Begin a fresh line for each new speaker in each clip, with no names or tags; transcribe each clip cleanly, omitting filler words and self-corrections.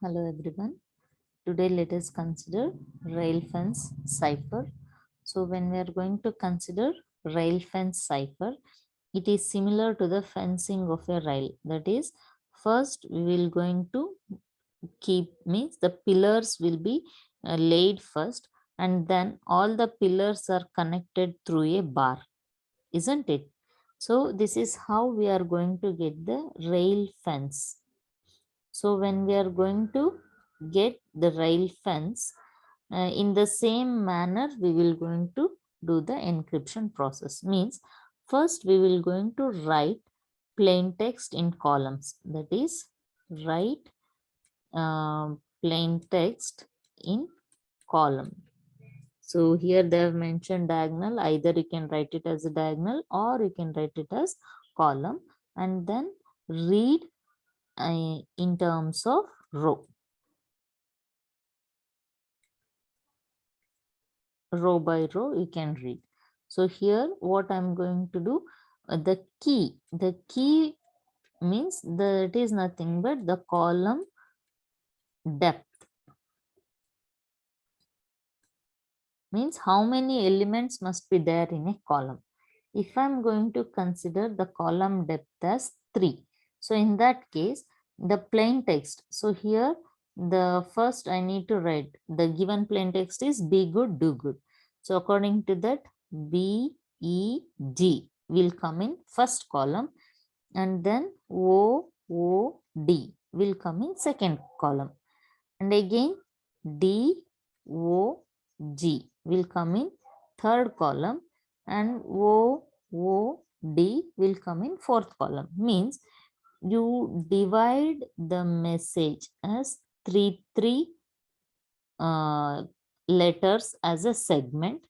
Hello everyone. Today let us consider rail fence cipher. So when we are going to consider rail fence cipher, it is similar to the fencing of a rail. That is, first we will going to keep means the pillars will be laid first, and then all the pillars are connected through a bar, isn't it? So this is how we are going to get the rail fence. So when we are going to get the rail fence, in the same manner, we will going to do the encryption process. Means first we will going to write plain text in columns. That is, write plain text in column. So here they have mentioned diagonal. Either you can write it as a diagonal or you can write it as column, and then read in terms of row. Row by row you can read. So here what I'm going to do, the key means that is nothing but the column depth, means how many elements must be there in a column. If I'm going to consider the column depth as 3, so in that case the plain text, so here the first I need to write the given plain text is be good, do good. So according to that, B, E, D will come in first column, and then O, O, D will come in second column, and again D, O, G will come in third column, and O, O, D will come in fourth column. Means you divide the message as three letters as a segment,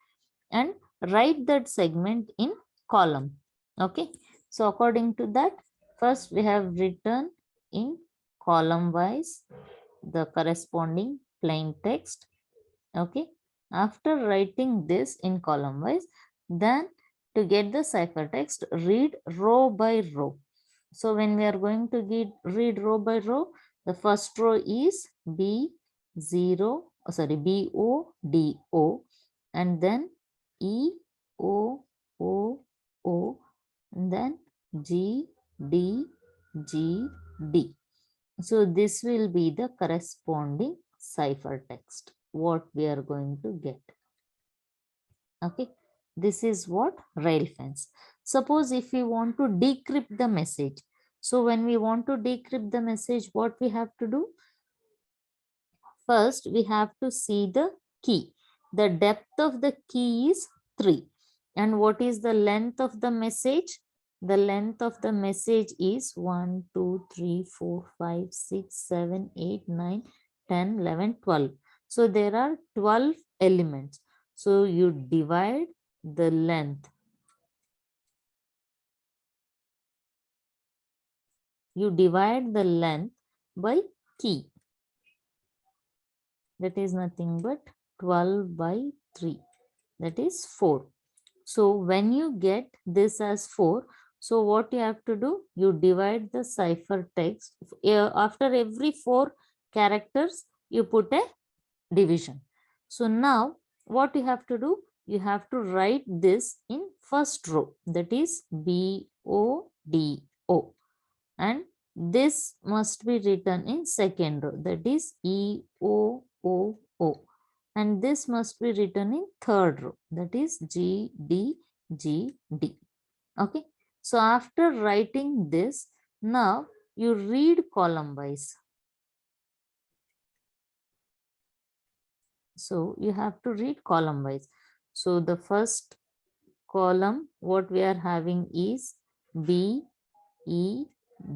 and write that segment in column. Okay, so according to that, first we have written in column wise the corresponding plain text. Okay, after writing this in column wise, then to get the cipher text, read row by row. So when we are going to read row by row, the first row is BODO, and then EOOO, and then GDGD. So this will be the corresponding cipher text, what we are going to get. Okay, this is what rail fence. Suppose if we want to decrypt the message. So when we want to decrypt the message, what we have to do? First, we have to see the key. The depth of the key is 3. And what is the length of the message? The length of the message is 1, 2, 3, 4, 5, 6, 7, 8, 9, 10, 11, 12. So there are 12 elements. So you divide the length. You divide the length by key. That is nothing but 12 by 3. That is 4. So when you get this as 4, so what you have to do? You divide the cipher text. After every 4 characters, you put a division. So now what you have to do? You have to write this in first row. That is BODO. And this must be written in second row. That is EOOO. And this must be written in third row. That is GDGD. Okay. So after writing this, now you read column wise. So you have to read column wise. So the first column, what we are having is B, E,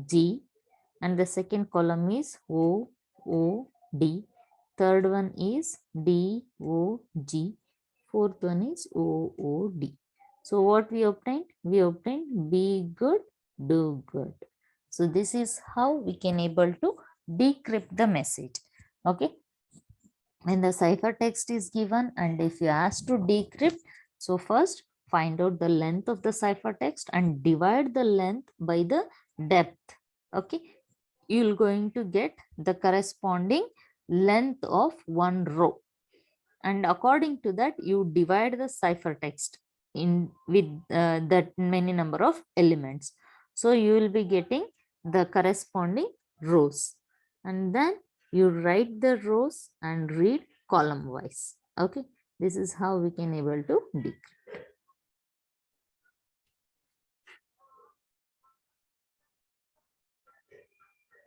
G, and the second column is O, O, D. Third one is D, O, G. Fourth one is O, O, D. So what we obtained? We obtained be good, do good. So this is how we can able to decrypt the message. Okay. When the cipher text is given and if you ask to decrypt, so first find out the length of the cipher text and divide the length by the depth. Okay. you're going to get the corresponding length of one row, and according to that you divide the ciphertext in with that many number of elements. So you will be getting the corresponding rows, and then you write the rows and read column wise. Okay, this is how we can able to decrypt.